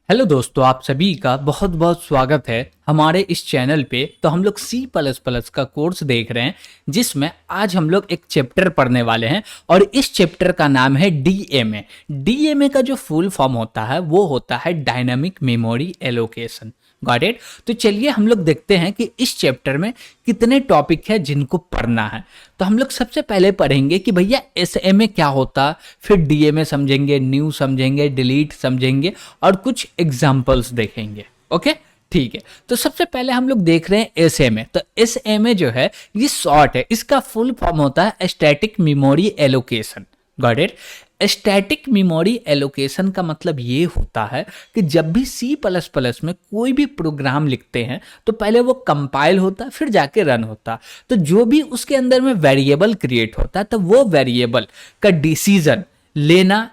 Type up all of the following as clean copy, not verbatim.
Hello दोस्तों, आप सभी का बहुत बहुत स्वागत है हमारे इस चैनल पे। तो हम लोग C++ का कोर्स देख रहे हैं जिसमें आज हम लोग एक चैप्टर पढ़ने वाले हैं और इस चैप्टर का नाम है DMA। DMA का जो फुल फॉर्म होता है वो होता है dynamic memory allocation. Got it. तो चलिए हम लोग देखते हैं कि इस चैप्टर में कितने टॉपिक है जिनको पढ़ना है। तो हम लोग सबसे पहले पढ़ेंगे कि भैया SMA क्या होता, फिर DMA समझेंगे, न्यू समझेंगे, डिलीट समझेंगे और कुछ एग्जाम्पल्स देखेंगे। ओके, ठीक है। तो सबसे पहले हम लोग देख रहे हैं SMA। तो SMA जो है ये शॉर्ट है, इसका फुल फॉर्म होता है static memory allocation. Got it. Static memory allocation का मतलब ये होता है कि जब भी C++ में कोई भी प्रोग्राम लिखते हैं तो पहले वो कंपाइल होता फिर जाके रन होता। तो जो भी उसके अंदर में वेरिएबल क्रिएट होता है तो वो वेरिएबल का डिसीजन लेना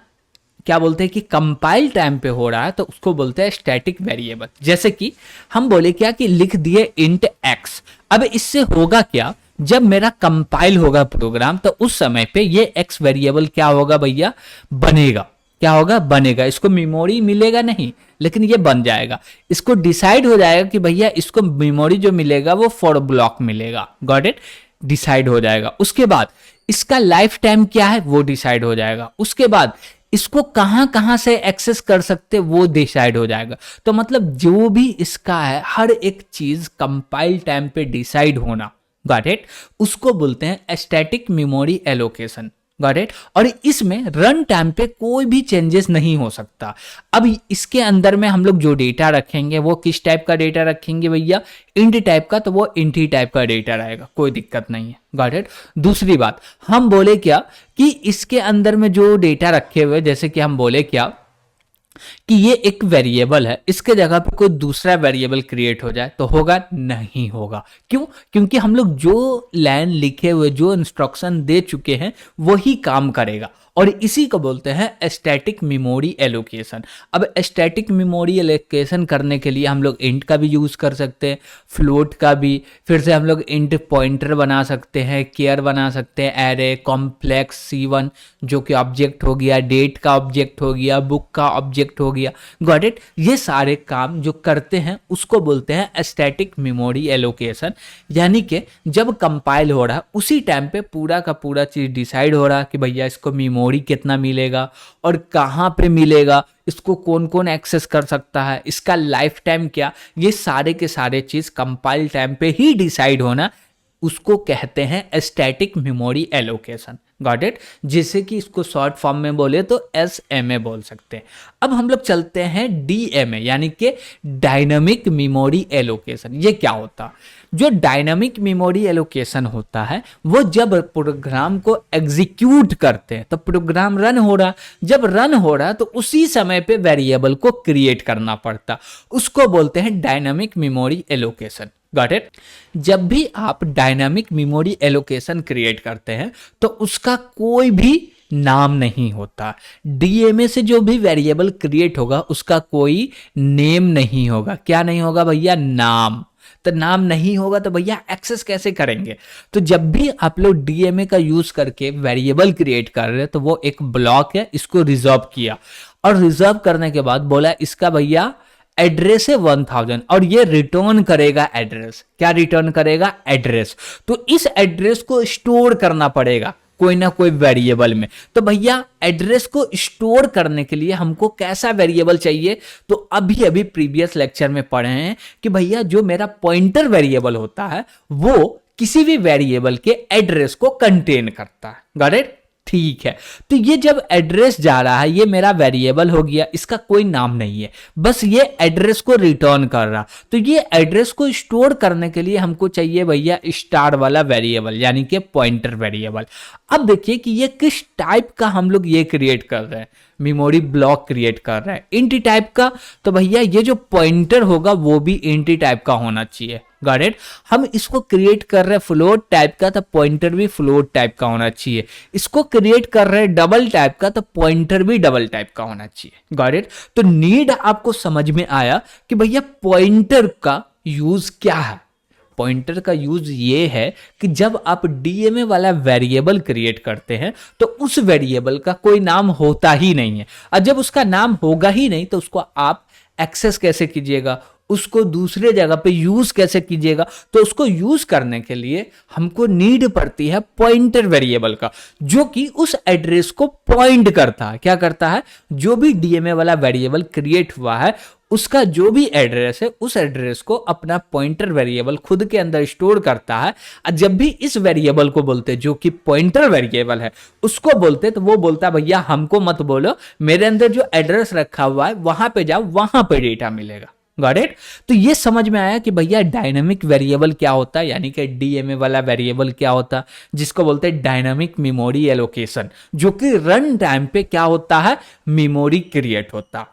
क्या बोलते हैं कि कंपाइल टाइम पे हो रहा है तो उसको बोलते हैं स्टैटिक वेरिएबल। जैसे कि हम बोले क्या कि लिख दिए इंट x। अब इससे होगा क्या, जब मेरा कंपाइल होगा प्रोग्राम तो उस समय पे ये x वेरिएबल क्या होगा भैया, बनेगा। क्या होगा, बनेगा। इसको मेमोरी मिलेगा नहीं लेकिन ये बन जाएगा। इसको डिसाइड हो जाएगा कि भैया इसको मेमोरी जो मिलेगा वो फॉर ब्लॉक मिलेगा। गॉट इट, डिसाइड हो जाएगा। उसके बाद इसका लाइफ टाइम क्या है वो डिसाइड हो जाएगा। उसके बाद इसको कहां कहां से एक्सेस कर सकते वो डिसाइड हो जाएगा। तो मतलब जो भी इसका है हर एक चीज कंपाइल टाइम पे डिसाइड होना, गॉट इट, उसको बोलते हैं static memory allocation. Got it. और इसमें रन टाइम पे कोई भी चेंजेस नहीं हो सकता। अब इसके अंदर में हम लोग जो डेटा रखेंगे वो किस टाइप का डेटा रखेंगे भैया, इंट टाइप का, तो वो इंट ही टाइप का डेटा रहेगा, कोई दिक्कत नहीं है। Got it. दूसरी बात हम बोले क्या कि इसके अंदर में जो डेटा रखे हुए, जैसे कि हम बोले क्या कि ये एक वेरिएबल है, इसके जगह पे कोई दूसरा वेरिएबल क्रिएट हो जाए तो होगा, नहीं होगा। क्यों? क्योंकि हम लोग जो लाइन लिखे हुए, जो इंस्ट्रक्शन दे चुके हैं वही काम करेगा और इसी को बोलते हैं स्टैटिक मेमोरी एलोकेशन। अब स्टैटिक मेमोरी एलोकेशन करने के लिए हम लोग इंट का भी यूज कर सकते हैं, फ्लोट का भी, फिर से हम लोग इंट पॉइंटर बना सकते हैं, केयर बना सकते हैं, एरे, कॉम्प्लेक्स C1 जो कि ऑब्जेक्ट हो गया, डेट का ऑब्जेक्ट हो गया, बुक का ऑब्जेक्ट हो गया। Got it. ये सारे काम जो करते हैं उसको बोलते हैं स्टैटिक मेमोरी एलोकेशन। यानी कि जब कंपाइल हो रहा है उसी टाइम पे पूरा का पूरा चीज डिसाइड हो रहा है कि भैया इसको मेमोरी कितना मिलेगा और कहाँ पे मिलेगा, इसको कौन कौन एक्सेस कर सकता है, इसका लाइफ टाइम क्या, ये सारे के सारे चीज कंपाइल टाइम पे ही डिसाइड होना, उसको कहते हैं static memory allocation. Got it. जिसे कि इसको शॉर्ट फॉर्म में बोले तो SMA बोल सकते हैं। अब हम लोग चलते हैं DMA यानी कि डायनामिक मेमोरी एलोकेशन। ये क्या होता, जो डायनामिक मेमोरी एलोकेशन होता है वो जब प्रोग्राम को एग्जीक्यूट करते हैं तो प्रोग्राम रन हो रहा, जब रन हो रहा तो उसी समय पे वेरिएबल को क्रिएट करना पड़ता, उसको बोलते हैं dynamic memory allocation. Got it. जब भी आप डायनामिक मेमोरी एलोकेशन क्रिएट करते हैं तो उसका कोई भी नाम नहीं होता। DMA से जो भी वेरिएबल क्रिएट होगा उसका कोई नेम नहीं होगा। क्या नहीं होगा भैया, नाम। तो नाम नहीं होगा तो भैया एक्सेस कैसे करेंगे। तो जब भी आप लोग DMA का यूज करके वेरिएबल क्रिएट कर रहे हैं तो वो एक ब्लॉक है, इसको रिजर्व किया और रिजर्व करने के बाद बोला इसका भैया एड्रेस है 1000 और ये रिटर्न करेगा एड्रेस। क्या रिटर्न करेगा, एड्रेस। तो इस एड्रेस को स्टोर करना पड़ेगा कोई ना कोई वेरिएबल में। तो भैया एड्रेस को स्टोर करने के लिए हमको कैसा वेरिएबल चाहिए, तो अभी अभी प्रीवियस लेक्चर में पढ़े हैं कि भैया जो मेरा पॉइंटर वेरिएबल होता है वो किसी भी वेरिएबल के एड्रेस को कंटेन करता है। Got it. ठीक है। तो ये जब एड्रेस जा रहा है, ये मेरा वेरिएबल हो गया, इसका कोई नाम नहीं है, बस ये एड्रेस को रिटर्न कर रहा। तो ये एड्रेस को स्टोर करने के लिए हमको चाहिए भैया स्टार वाला वेरिएबल यानी कि पॉइंटर वेरिएबल। अब देखिए कि ये किस टाइप का हम लोग ये क्रिएट कर रहे हैं, मेमोरी ब्लॉक क्रिएट कर रहा है इंट टाइप का। तो भैया ये जो पॉइंटर होगा वो भी इंट टाइप का होना चाहिए। Got it. हम इसको क्रिएट कर रहे हैं फ्लोट टाइप का तो पॉइंटर भी फ्लोट टाइप का होना चाहिए। इसको क्रिएट कर रहे हैं डबल टाइप का तो पॉइंटर भी डबल टाइप का होना चाहिए। Got it. तो नीड आपको समझ में आया कि भैया पॉइंटर का यूज क्या है। पॉइंटर का यूज ये है कि जब आप DMA वाला वेरिएबल क्रिएट करते हैं तो उस वेरिएबल का कोई नाम होता ही नहीं है और जब उसका नाम होगा ही नहीं तो उसको आप एक्सेस कैसे कीजिएगा, उसको दूसरे जगह पे यूज कैसे कीजिएगा। तो उसको यूज करने के लिए हमको नीड पड़ती है पॉइंटर वेरिएबल का, जो कि उस एड्रेस को पॉइंट करता है। क्या करता है, जो भी डीएमए वाला वेरिएबल क्रिएट हुआ है उसका जो भी एड्रेस है उस एड्रेस को अपना पॉइंटर वेरिएबल खुद के अंदर स्टोर करता है। और जब भी इस वेरिएबल को बोलते जो कि पॉइंटर वेरिएबल है उसको बोलते तो वो बोलता भैया हमको मत बोलो, मेरे अंदर जो एड्रेस रखा हुआ है वहां पे जाओ, वहां पे डेटा मिलेगा। Got it. तो ये समझ में आया कि भैया डायनामिक वेरिएबल क्या होता है, यानी कि डीएमए वाला वेरिएबल क्या होता है, जिसको बोलते हैं डायनामिक मेमोरी एलोकेशन, जो कि रन टाइम पे क्या होता है, मेमोरी क्रिएट होता है।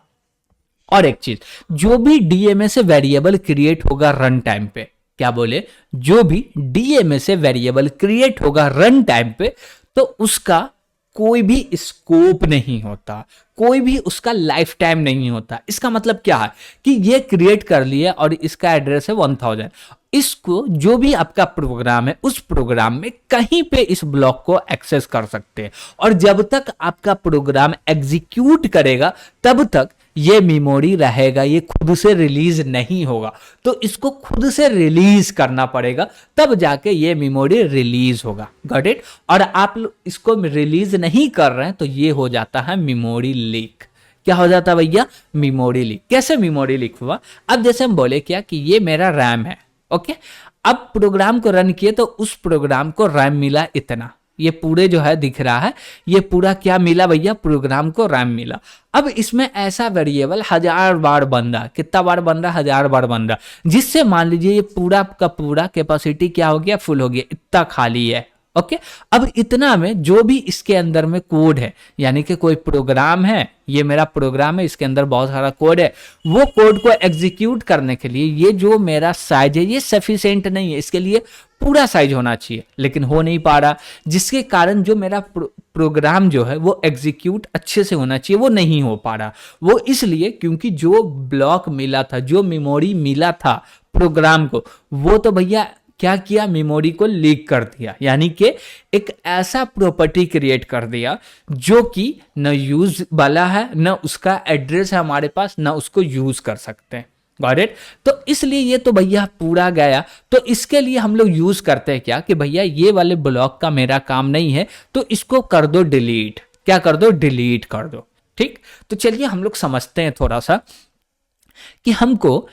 और एक चीज, जो भी डीएमए से वेरिएबल क्रिएट होगा रन टाइम पे, क्या बोले, जो भी डीएमए से वेरिएबल क्रिएट होगा रन टाइम पे, तो उसका कोई भी स्कोप नहीं होता, कोई भी उसका लाइफ टाइम नहीं होता। इसका मतलब क्या है कि ये क्रिएट कर लिया और इसका एड्रेस है 1000, इसको जो भी आपका प्रोग्राम है उस प्रोग्राम में कहीं पे इस ब्लॉक को एक्सेस कर सकते हैं, और जब तक आपका प्रोग्राम एग्जीक्यूट करेगा तब तक ये मेमोरी रहेगा, ये खुद से रिलीज नहीं होगा। तो इसको खुद से रिलीज करना पड़ेगा, तब जाके ये मेमोरी रिलीज होगा। Got it. और आप इसको रिलीज नहीं कर रहे हैं तो ये हो जाता है मेमोरी लीक। क्या हो जाता है भैया, मेमोरी लीक। कैसे मेमोरी लीक हुआ, अब जैसे हम बोले क्या कि ये मेरा रैम है, ओके, अब प्रोग्राम को रन किए तो उस प्रोग्राम को रैम मिला इतना, ये पूरे जो है दिख रहा है, ये पूरा क्या मिला भैया, प्रोग्राम को रैम मिला। अब इसमें ऐसा वेरिएबल 1000 बार बन रहा, कितना बार बन रहा, 1000 बार बन रहा, जिससे मान लीजिए ये पूरा का पूरा कैपेसिटी क्या हो गया, फुल हो गया, इतना खाली है। ओके, अब इतना में जो भी इसके अंदर में कोड है, यानी कि कोई प्रोग्राम है, ये मेरा प्रोग्राम है, इसके अंदर बहुत सारा कोड है, वो कोड को एग्जीक्यूट करने के लिए ये जो मेरा साइज है ये सफिशिएंट नहीं है, इसके लिए पूरा साइज होना चाहिए, लेकिन हो नहीं पा रहा, जिसके कारण जो मेरा प्रोग्राम जो है वो एग्जीक्यूट अच्छे से होना चाहिए, वो नहीं हो पा रहा। वो इसलिए क्योंकि जो ब्लॉक मिला था, जो मेमोरी मिला था प्रोग्राम को, वो तो भैया क्या किया, मेमोरी को लीक कर दिया, यानी कि एक ऐसा प्रॉपर्टी क्रिएट कर दिया जो कि न यूज वाला है, न उसका एड्रेस है हमारे पास, न उसको यूज कर सकते हैं। Got it. तो इसलिए ये तो भैया पूरा गया। तो इसके लिए हम लोग यूज करते हैं क्या कि भैया ये वाले ब्लॉक का मेरा काम नहीं है, तो इसको कर दो डिलीट। क्या कर दो, डिलीट कर दो। ठीक, तो चलिए हम लोग समझते हैं थोड़ा सा कि हमको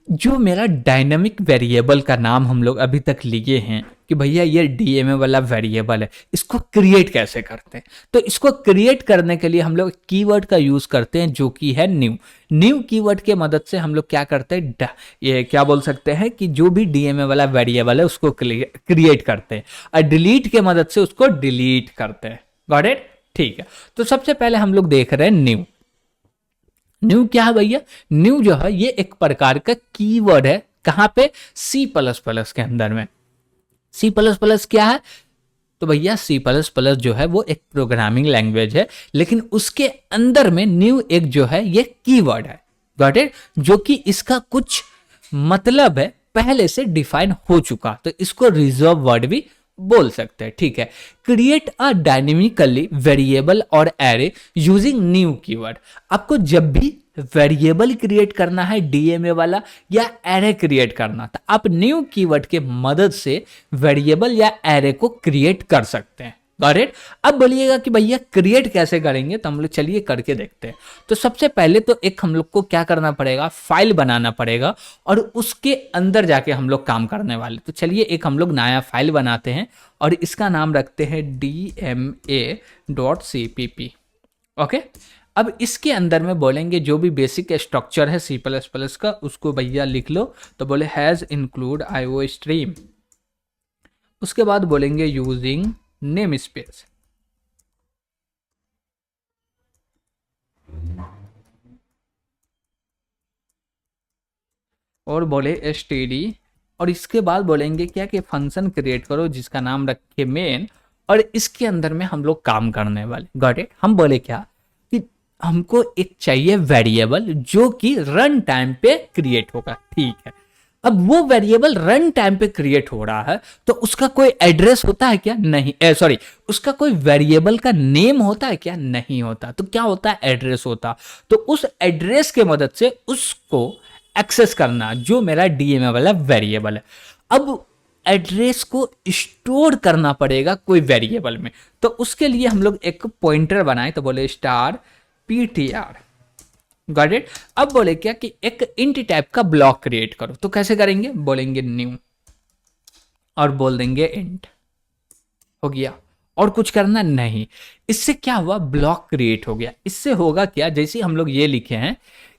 जो मेरा डायनामिक वेरिएबल का नाम हम लोग अभी तक लिए हैं कि भैया ये डीएमए वाला वेरिएबल है, इसको क्रिएट कैसे करते हैं। तो इसको क्रिएट करने के लिए हम लोग कीवर्ड का यूज करते हैं जो कि है न्यू। न्यू कीवर्ड के मदद से हम लोग क्या करते हैं, ये क्या बोल सकते हैं कि जो भी डीएमए वाला वेरिएबल है उसको क्रिएट करते हैं, और डिलीट के मदद से उसको डिलीट करते हैं। Got it. ठीक है, तो सबसे पहले हम लोग देख रहे हैं न्यू। न्यू क्या है भैया, न्यू जो है ये एक प्रकार का कीवर्ड है, कहां पे, सी प्लस प्लस के अंदर में। सी प्लस प्लस क्या है, तो भैया सी प्लस प्लस जो है वो एक प्रोग्रामिंग लैंग्वेज है, लेकिन उसके अंदर में न्यू एक जो है ये कीवर्ड है। Got it. जो कि इसका कुछ मतलब है पहले से डिफाइन हो चुका, तो इसको रिजर्व वर्ड भी बोल सकते हैं। ठीक है, क्रिएट अ डायनेमिकली वेरिएबल और एरे यूजिंग न्यू कीवर्ड। आपको जब भी वेरिएबल क्रिएट करना है डीएमए वाला या एरे क्रिएट करना, तो आप न्यू कीवर्ड के मदद से वेरिएबल या एरे को क्रिएट कर सकते हैं। Got it. अब बोलिएगा कि भैया क्रिएट कैसे करेंगे, तो हम लोग चलिए करके देखते हैं। तो सबसे पहले तो एक हम लोग को क्या करना पड़ेगा, फाइल बनाना पड़ेगा, और उसके अंदर जाके हम लोग काम करने वाले। तो चलिए एक हम लोग नया फाइल बनाते हैं और इसका नाम रखते हैं dma.cpp। ओके, अब इसके अंदर में बोलेंगे जो भी बेसिक स्ट्रक्चर है सी प्लस प्लस का उसको भैया लिख लो। तो बोले हैज इंक्लूड IO स्ट्रीम, उसके बाद बोलेंगे यूजिंग नेम स्पेस, और बोले std, और इसके बाद बोलेंगे क्या कि फंक्शन क्रिएट करो जिसका नाम रखे मेन, और इसके अंदर में हम लोग काम करने वाले। Got it. हम बोले क्या कि हमको एक चाहिए वेरिएबल जो कि रन टाइम पे क्रिएट होगा। ठीक है, अब वो वेरिएबल रन टाइम पे क्रिएट हो रहा है, तो उसका कोई एड्रेस होता है क्या? नहीं, सॉरी, उसका कोई वेरिएबल का नेम होता है क्या? नहीं होता। तो क्या होता है? एड्रेस होता। तो उस एड्रेस के मदद से उसको एक्सेस करना, जो मेरा डीएमए वाला वेरिएबल है। अब एड्रेस को स्टोर करना पड़ेगा कोई वेरिएबल में, तो उसके लिए हम लोग एक पॉइंटर बनाए, तो बोले स्टार ptr। Got it. अब बोले क्या कि एक इंट टाइप का ब्लॉक क्रिएट करो। तो कैसे करेंगे? बोलेंगे न्यू और बोल देंगे इंट। हो गया। और कुछ करना नहीं। इससे क्या हुआ? ब्लॉक क्रिएट हो गया। इससे होगा क्या? जैसे हम लोग ये लिखे हैं,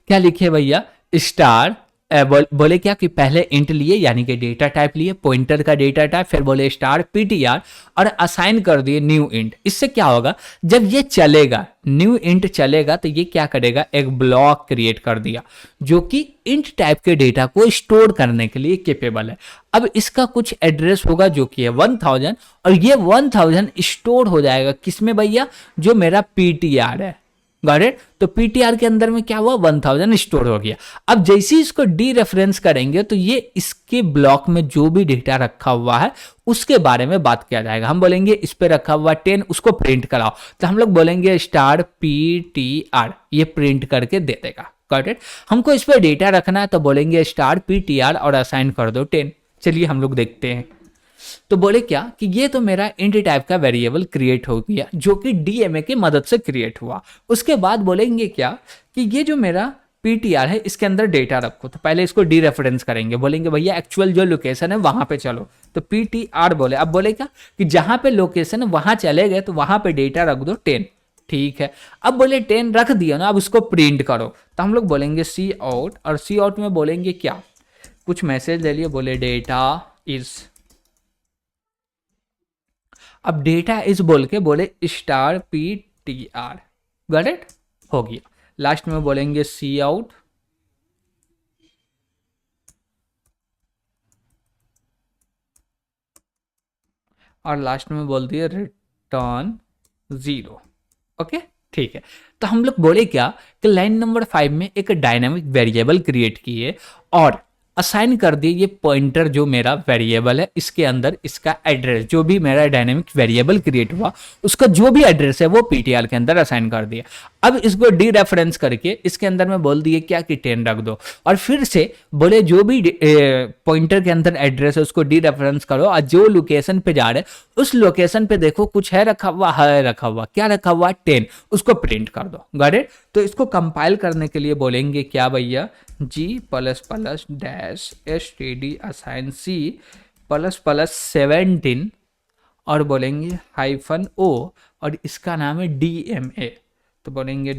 क्या लिखे भैया? स्टार बोले क्या कि पहले इंट लिए, यानी कि डेटा टाइप लिए, पॉइंटर का डेटा टाइप, फिर बोले स्टार ptr और असाइन कर दिए न्यू इंट। इससे क्या होगा? जब ये चलेगा, न्यू इंट चलेगा, तो ये क्या करेगा? एक ब्लॉक क्रिएट कर दिया जो कि इंट टाइप के डेटा को स्टोर करने के लिए केपेबल है। अब इसका कुछ एड्रेस होगा जो कि है 1000, और ये 1000 स्टोर हो जाएगा किसमें भैया? जो मेरा ptr है। Got it. तो ptr के अंदर में क्या हुआ? 1000 स्टोर हो गया। अब जैसे ही इसको डी रेफरेंस करेंगे, तो ये इसके ब्लॉक में जो भी डेटा रखा हुआ है उसके बारे में बात किया जाएगा। हम बोलेंगे इस पे रखा हुआ 10, उसको प्रिंट कराओ, तो हम लोग बोलेंगे स्टार ptr, ये प्रिंट करके दे देगा। Got it. हमको इस पे डेटा रखना है, तो बोलेंगे स्टार ptr और असाइन कर दो 10। चलिए हम लोग देखते हैं। तो बोले क्या कि ये तो मेरा इंट टाइप का वेरिएबल क्रिएट हो गया जो कि डीएमए की मदद से क्रिएट हुआ। उसके बाद बोलेंगे क्या कि ये जो मेरा ptr है इसके अंदर डेटा रखो। तो पहले इसको डी रेफरेंस करेंगे, बोलेंगे भैया एक्चुअल जो लोकेशन है वहां पे चलो। तो ptr बोले, अब बोले क्या कि जहां पे लोकेशन है वहां चले गए, तो वहां पे डेटा रख दो 10। ठीक है। अब बोले 10 रख दिया ना, अब उसको प्रिंट करो। तो हम लोग बोलेंगे सी आउट, और सी आउट में बोलेंगे क्या? कुछ मैसेज ले लिए, बोले डेटा इज। अब डेटा इज बोल के बोले स्टार ptr। Got it. हो गया। लास्ट में बोलेंगे सी आउट, और लास्ट में बोल दिए रिटर्न 0। ओके, ठीक है। तो हम लोग बोले क्या कि लाइन नंबर 5 में एक डायनामिक वेरिएबल क्रिएट किए और असाइन कर दिए ये पॉइंटर जो मेरा वेरिएबल है, इसके अंदर इसका एड्रेस, जो भी मेरा डायनेमिक वेरिएबल क्रिएट हुआ उसका जो भी एड्रेस है वो ptr के अंदर असाइन कर दिया। अब इसको डी रेफरेंस करके इसके अंदर में बोल दिए क्या कि 10 रख दो, और फिर से बोले जो भी पॉइंटर के अंदर एड्रेस है उसको डी रेफरेंस करो, और जो लोकेशन पे जा रहे उस लोकेशन पे देखो कुछ है रखा हुआ, है रखा हुआ, क्या रखा हुआ? 10, उसको प्रिंट कर दो। Got it. तो इसको कंपाइल करने के लिए बोलेंगे क्या भैया? g++-std असाइन c ++17 और बोलेंगे -o, और इसका नाम है DMA। तो बोलेंगे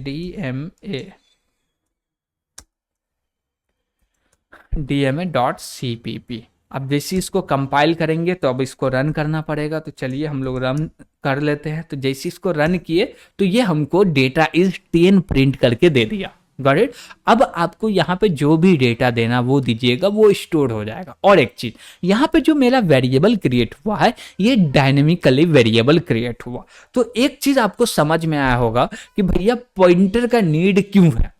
DMA.cpp। अब जैसे इसको कंपाइल करेंगे तो अब इसको रन करना पड़ेगा। तो चलिए हम लोग रन कर लेते हैं। तो जैसे इसको रन किए तो ये हमको डेटा इज 10 प्रिंट करके दे दिया। Got it. अब आपको यहाँ पे जो भी डेटा देना वो दीजिएगा, वो स्टोर हो जाएगा। और एक चीज, यहाँ पे जो मेरा वेरिएबल क्रिएट हुआ है ये डायनेमिकली वेरिएबल क्रिएट हुआ। तो एक चीज आपको समझ में आया होगा कि भैया पॉइंटर का नीड क्यों है,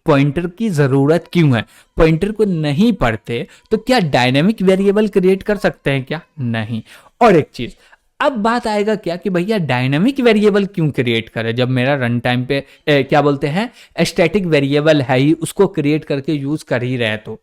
पॉइंटर की जरूरत क्यों है। पॉइंटर को नहीं पढ़ते तो क्या डायनेमिक वेरिएबल क्रिएट कर सकते हैं क्या? नहीं। और एक चीज, अब बात आएगा क्या कि भैया डायनामिक वेरिएबल क्यों क्रिएट करें जब मेरा रन टाइम पे क्या बोलते हैं स्टैटिक वेरिएबल है ही, उसको क्रिएट करके यूज कर ही रहे।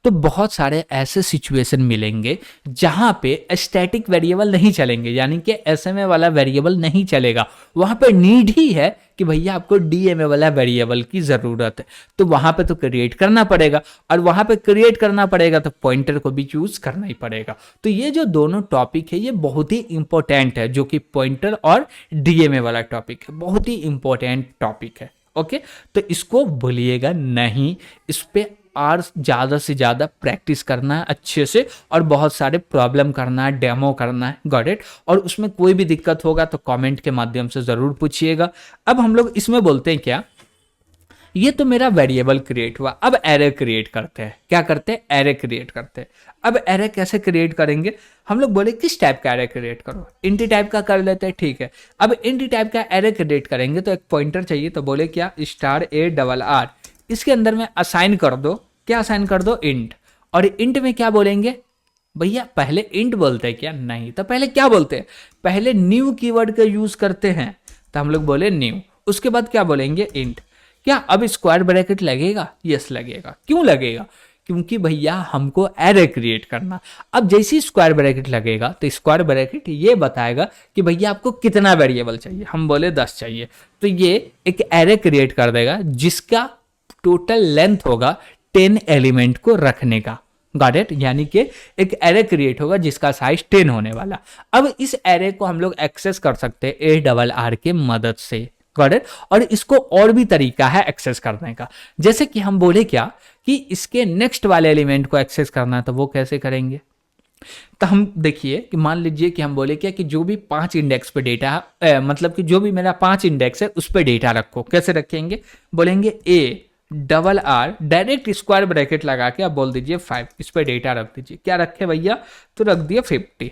तो बहुत सारे ऐसे सिचुएशन मिलेंगे जहां पे स्टैटिक वेरिएबल नहीं चलेंगे, यानी कि एसएमए वाला वेरिएबल नहीं चलेगा। वहां पे नीड ही है कि भैया आपको डीएमए वाला वेरिएबल की जरूरत है, तो वहां पे तो क्रिएट करना पड़ेगा, और वहां पे क्रिएट करना पड़ेगा तो पॉइंटर को भी यूज करना ही पड़ेगा। तो ये जो दोनों टॉपिक है ये बहुत ही इंपॉर्टेंट है, जो कि पॉइंटर और डीएमए वाला टॉपिक है, बहुत ही इंपॉर्टेंट टॉपिक है। ओके, तो इसको भूलिएगा नहीं, इस पे और ज़्यादा से ज़्यादा प्रैक्टिस करना है अच्छे से, और बहुत सारे प्रॉब्लम करना है, डेमो करना है। Got it. और उसमें कोई भी दिक्कत होगा तो कमेंट के माध्यम से ज़रूर पूछिएगा। अब हम लोग इसमें बोलते हैं क्या, ये तो मेरा वेरिएबल क्रिएट हुआ, अब एरे क्रिएट करते हैं। क्या करते हैं? एरे क्रिएट करते हैं। अब एरे कैसे क्रिएट करेंगे? हम लोग बोले किस टाइप का एरे क्रिएट करो, इंटी टाइप का कर लेते हैं। ठीक है। अब इंटी टाइप का एरे क्रिएट करेंगे तो एक पॉइंटर चाहिए, तो बोले क्या, स्टार ARR, इसके अंदर में असाइन कर दो, क्या असाइन कर दो? इंट। और इंट में क्या बोलेंगे भैया, पहले इंट बोलते हैं क्या? नहीं, तो पहले क्या बोलते हैं? पहले न्यू कीवर्ड का यूज करते हैं, तो हम लोग बोले न्यू, उसके बाद क्या बोलेंगे? इंट। क्या अब स्क्वायर ब्रैकेट लगेगा? यस लगेगा। क्यों लगेगा? क्योंकि भैया हमको एरे क्रिएट करना। अब जैसे ही स्क्वायर ब्रैकेट लगेगा तो स्क्वायर ब्रैकेट ये बताएगा कि भैया आपको कितना वेरिएबल चाहिए। हम बोले 10 चाहिए, तो ये एक एरे क्रिएट कर देगा जिसका टोटल लेंथ होगा 10 एलिमेंट को रखने का। Got it? यानी कि एक एरे क्रिएट होगा जिसका साइज 10 होने वाला। अब इस एरे को हम लोग एक्सेस कर सकते हैं ARR के मदद से। Got it? और इसको और भी तरीका है एक्सेस करने का। जैसे कि हम बोले क्या कि इसके नेक्स्ट वाले एलिमेंट को एक्सेस करना है, तो वो कैसे करेंगे? तो हम देखिए कि मान लीजिए कि हम बोले क्या कि जो भी 5 इंडेक्स पे डेटा मतलब कि जो भी मेरा 5 इंडेक्स है उस पे डेटा रखो। कैसे रखेंगे? बोलेंगे ARR, डायरेक्ट स्क्वायर ब्रैकेट लगा के आप बोल दीजिए 5, इस पे डेटा रख दीजिए। क्या रखे भैया? तो रख दिए 50,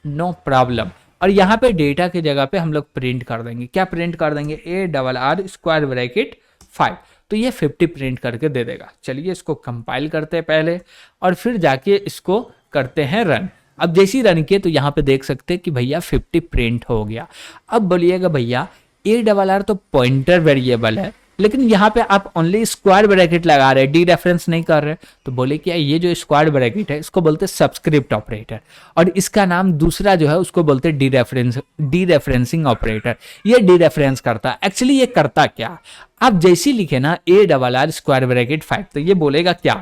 नो प्रॉब्लम। और यहाँ पे डेटा की जगह पे हम लोग प्रिंट कर देंगे। क्या प्रिंट कर देंगे? ARR स्क्वायर ब्रैकेट 5, तो ये 50 प्रिंट करके दे देगा। चलिए इसको कंपाइल करते हैं पहले और फिर जाके इसको करते हैं रन। अब जैसे ही रन किए तो यहाँ पे देख सकते हैं कि भैया 50 प्रिंट हो गया। अब बोलिएगा भैया ARR तो पॉइंटर वेरिएबल है, लेकिन यहाँ पे आप ओनली स्क्वायर ब्रैकेट लगा रहे हैं, डी रेफरेंस नहीं कर रहे। तो बोले कि ये जो स्क्वायर ब्रैकेट है इसको बोलते हैं सबस्क्रिप्ट ऑपरेटर, और इसका नाम दूसरा जो है उसको बोलते हैं डी रेफरेंसिंग ऑपरेटर। ये डी रेफरेंस करता है। एक्चुअली ये करता क्या? आप जैसे लिखे ना ARR स्क्वायर ब्रैकेट 5, तो ये बोलेगा क्या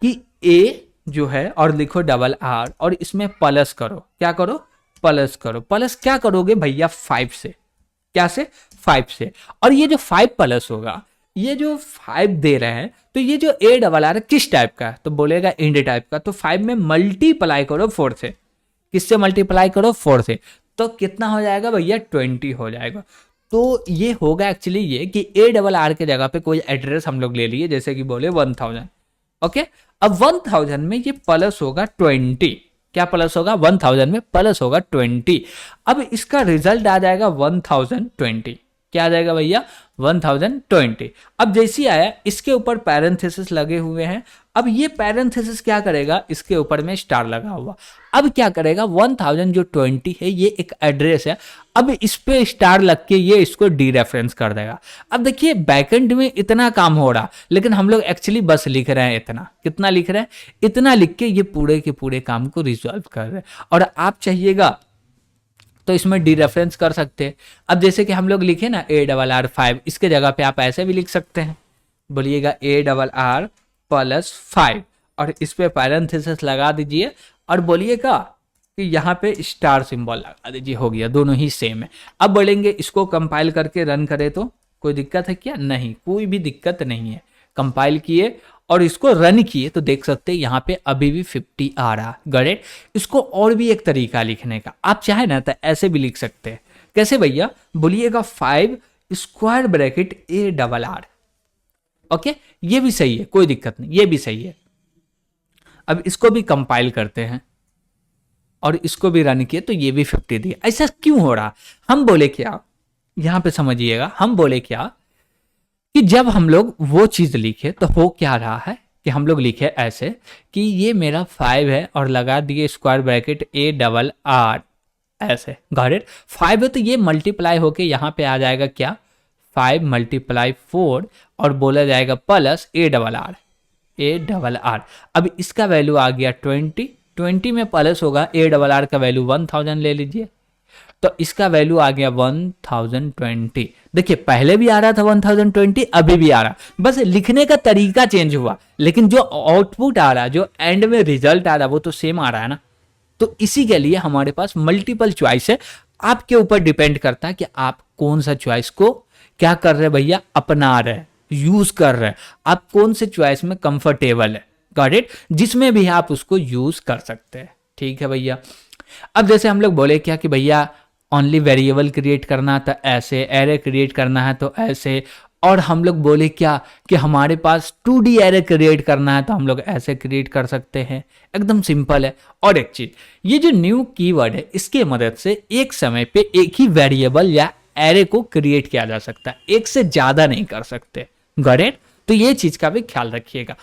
कि ए जो है और लिखो RR और इसमें प्लस करो। क्या करो? प्लस करो। प्लस क्या करोगे भैया? 5 से। क्या से? 5 से। और ये जो 5 प्लस होगा, ये जो 5 दे रहे हैं, तो ये जो ARR किस टाइप का है? तो बोलेगा इंट टाइप का। तो 5 में मल्टीप्लाई करो 4 से। किससे मल्टीप्लाई करो? 4 से। तो कितना हो जाएगा भैया? 20 हो जाएगा। तो ये होगा एक्चुअली ये कि ARR के जगह पे कोई एड्रेस हम लोग ले लिए, जैसे कि बोले 1000। ओके, अब 1000 में ये प्लस होगा 20। क्या प्लस होगा? 1000 में प्लस होगा 20। अब इसका रिजल्ट आ जाएगा 1020। क्या आ जाएगा भैया? 1020। अब जैसे आया इसके ऊपर पैरेंथेसिस लगे हुए हैं। अब ये पैरेंथेसिस क्या करेगा? इसके ऊपर में स्टार लगा हुआ। अब क्या करेगा? 1000 जो 20 है ये एक एड्रेस है। अब इस पे स्टार लग के ये इसको डी रेफरेंस कर देगा। अब देखिए बैकएंड में इतना काम हो रहा, लेकिन हम लोग एक्चुअली बस लिख रहे हैं इतना। कितना लिख रहे हैं? इतना लिख के ये पूरे के पूरे काम को रिजॉल्व कर रहे हैं। और आप चाहिएगा तो इसमें डी रेफरेंस कर सकते हैं। अब जैसे कि हम लोग लिखे ना ARR 5, इसके जगह पे आप ऐसे भी लिख सकते हैं। बोलिएगा ARR प्लस 5 और इस पे पैरेंथेसिस लगा दीजिए और बोलिएगा कि यहाँ पे स्टार सिंबल लगा दीजिए। हो गया, दोनों ही सेम है। अब बोलेंगे इसको कंपाइल करके रन करें तो कोई दिक्कत है क्या? नहीं, कोई भी दिक्कत नहीं है। कंपाइल किए और इसको रन किए तो देख सकते हैं यहाँ पे अभी भी 50 आ रहा। गॉट? इसको और भी एक तरीका लिखने का, आप चाहे ना तो ऐसे भी लिख सकते हैं। कैसे भैया? बोलिएगा 5 स्क्वायर ब्रैकेट ARR। ओके, ये भी सही है, कोई दिक्कत नहीं, ये भी सही है। अब इसको भी कंपाइल करते हैं और इसको भी रन किए तो ये भी 50 दिया। ऐसा क्यों हो रहा? हम बोले क्या, यहां पे समझिएगा, हम बोले क्या कि जब हम लोग वो चीज लिखे तो हो क्या रहा है कि हम लोग लिखे ऐसे कि ये मेरा 5 है और लगा दिए स्क्वायर ब्रैकेट ARR ऐसे। Got it? 5 है तो ये मल्टीप्लाई होके यहाँ पे आ जाएगा क्या? 5 × 4 और बोला जाएगा प्लस ARR। अब इसका वैल्यू आ गया 20 में प्लस होगा ARR का वैल्यू 1000 ले लीजिए, तो इसका वैल्यू आ गया 1020। देखिए पहले भी आ रहा था 1020, अभी भी आ रहा, बस लिखने का तरीका चेंज हुआ, लेकिन जो आउटपुट आ रहा, जो एंड में रिजल्ट आ रहा, वो तो सेम आ रहा है ना। तो इसी के लिए हमारे पास मल्टीपल चॉइस है। आपके ऊपर डिपेंड करता है कि आप कौन सा चॉइस को क्या कर रहे हैं भैया, अपना रहे हैं, यूज कर रहे हैं। आप कौन से चॉइस में कंफर्टेबल है, गॉट इट, जिसमें भी आप उसको यूज कर सकते हैं। ठीक है भैया। अब जैसे हम लोग बोले क्या कि भैया ओनली वेरिएबल क्रिएट करना था ऐसे, एरे क्रिएट करना है तो ऐसे, और हम लोग बोले क्या कि हमारे पास 2D एरे क्रिएट करना है तो हम लोग ऐसे क्रिएट कर सकते हैं। एकदम सिंपल है। और एक चीज, ये जो न्यू कीवर्ड है इसके मदद से एक समय पे एक ही वेरिएबल या एरे को क्रिएट किया जा सकता है, एक से ज्यादा नहीं कर सकते। Got it? तो ये चीज का भी ख्याल रखिएगा।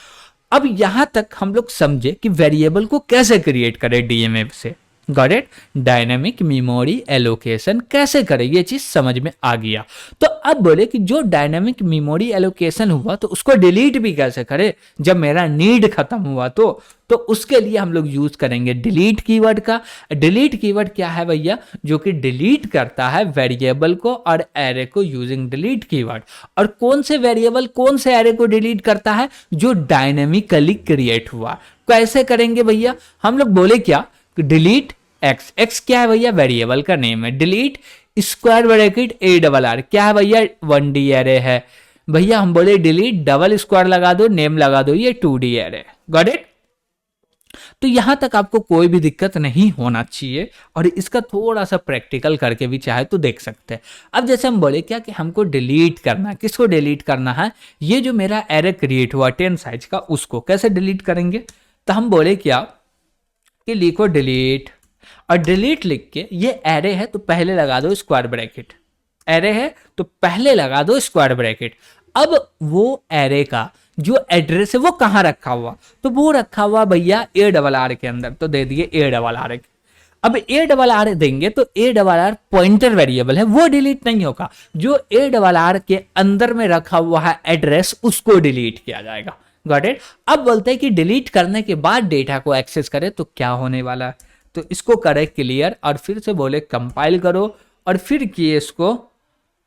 अब यहां तक हम लोग समझे कि वेरिएबल को कैसे क्रिएट करें डीएमए से। Got it. Dynamic memory allocation कैसे करें ये चीज समझ में आ गया। तो अब बोले कि जो डायनेमिक मेमोरी एलोकेशन हुआ तो उसको डिलीट भी कैसे करें जब मेरा नीड खत्म हुआ तो उसके लिए हम लोग यूज करेंगे डिलीट कीवर्ड का। डिलीट कीवर्ड क्या है भैया, जो कि डिलीट करता है वेरिएबल को और एरे को यूजिंग डिलीट कीवर्ड। और कौन से वेरिएबल कौन से एरे को डिलीट करता है, जो डायनेमिकली क्रिएट हुआ। कैसे करेंगे भैया, हम लोग बोले क्या, डिलीट एक्स। एक्स क्या है भैया, वेरिएबल का नेम है। Delete square bracket A double R क्या है भैया, 1D एरे है। भैया हम बोले डिलीट डबल स्क्वायर लगा दो, नेम लगा दो, ये 2D एरे। Got it. तो यहां तक आपको कोई भी दिक्कत नहीं होना चाहिए, और इसका थोड़ा सा प्रैक्टिकल करके भी चाहे तो देख सकते हैं। अब जैसे हम बोले क्या कि हमको डिलीट करना है, किसको डिलीट करना है, ये जो मेरा एरे क्रिएट हुआ 10 साइज का, उसको कैसे डिलीट करेंगे। तो हम बोले क्या कि लिखो डिलीट, और डिलीट लिख के ये एरे है तो पहले लगा दो स्क्वायर ब्रैकेट, एरे है तो पहले लगा दो स्क्वायर ब्रैकेट। अब वो एरे का जो एड्रेस है वो कहाँ रखा हुआ, तो वो रखा हुआ भैया ए डबल आर के अंदर, तो दे दिए ए डबल आर। अब ए डबल आर देंगे तो A double R pointer variable है, वो डिलीट नहीं होगा। जो ए डबल आर के अंदर में रखा हुआ है एड्रेस, उसको डिलीट किया जाएगा। Got it. अब बोलते हैं कि डिलीट करने के बाद डेटा को एक्सेस करें तो क्या होने वाला है, तो इसको करें क्लियर, और फिर से बोले कंपाइल करो, और फिर किए इसको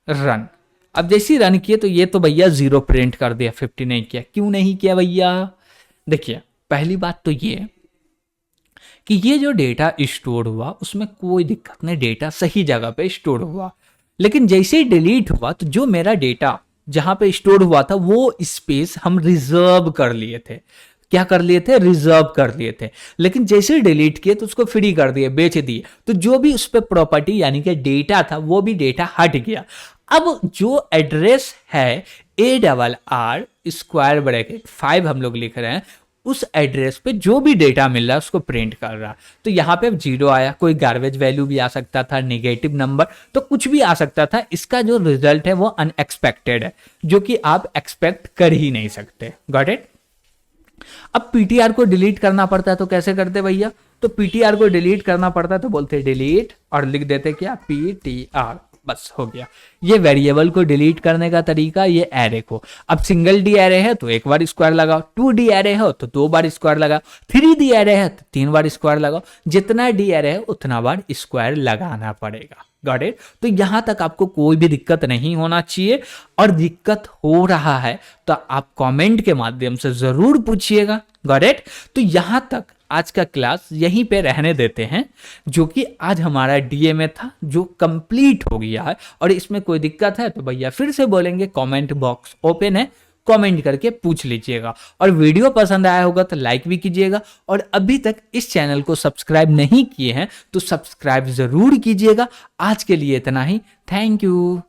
रन। अब जैसे ही रन किए तो ये तो भैया 0 प्रिंट कर दिया, 50 नहीं किया। क्यों नहीं किया भैया, देखिए पहली बात तो ये कि ये जो डेटा स्टोर हुआ उसमें कोई दिक्कत नहीं, डेटा सही जगह पे स्टोर हुआ। लेकिन जैसे ही डिलीट हुआ तो जो मेरा डेटा जहां पे स्टोर हुआ था वो स्पेस हम रिजर्व कर लिए थे। क्या कर लिए थे, रिजर्व कर लिए थे। लेकिन जैसे ही डिलीट किए तो उसको फ्री कर दिए, बेच दिए, तो जो भी उस पर प्रॉपर्टी यानी कि डेटा था वो भी डेटा हट गया। अब जो एड्रेस है A double R square bracket 5 हम लोग लिख रहे हैं, उस एड्रेस पे जो भी डेटा मिल रहा है उसको प्रिंट कर रहा है। तो यहाँ पे अब 0 आया, कोई गार्बेज वैल्यू भी आ सकता था, नेगेटिव नंबर, तो कुछ भी आ सकता था। इसका जो रिजल्ट है वो अनएक्सपेक्टेड है, जो कि आप एक्सपेक्ट कर ही नहीं सकते। Got it. अब पीटीआर को डिलीट करना पड़ता है तो कैसे करते भैया, तो पीटीआर को डिलीट करना पड़ता है तो बोलते डिलीट और लिख देते क्या, पीटीआर, बस हो गया। ये वेरिएबल को डिलीट करने का तरीका, ये एरे को। अब सिंगल डी एरे है तो एक बार स्क्वायर लगाओ, 2D एरे हो तो 2 बार स्क्वायर लगाओ, 3D एरे है तो 3 बार स्क्वायर लगाओ, जितना डी एरे है उतना बार स्क्वायर लगाना पड़ेगा। Got it. तो यहां तक आपको कोई भी दिक्कत नहीं होना चाहिए, और दिक्कत हो रहा है तो आप कमेंट के माध्यम से जरूर पूछिएगा। Got it. तो यहां तक आज का क्लास यहीं पे रहने देते हैं, जो कि आज हमारा डीएमए था जो कंप्लीट हो गया है। और इसमें कोई दिक्कत है तो भैया फिर से बोलेंगे, कमेंट बॉक्स ओपन है, कमेंट करके पूछ लीजिएगा। और वीडियो पसंद आया होगा तो लाइक भी कीजिएगा, और अभी तक इस चैनल को सब्सक्राइब नहीं किए हैं तो सब्सक्राइब जरूर कीजिएगा। आज के लिए इतना ही, थैंक यू।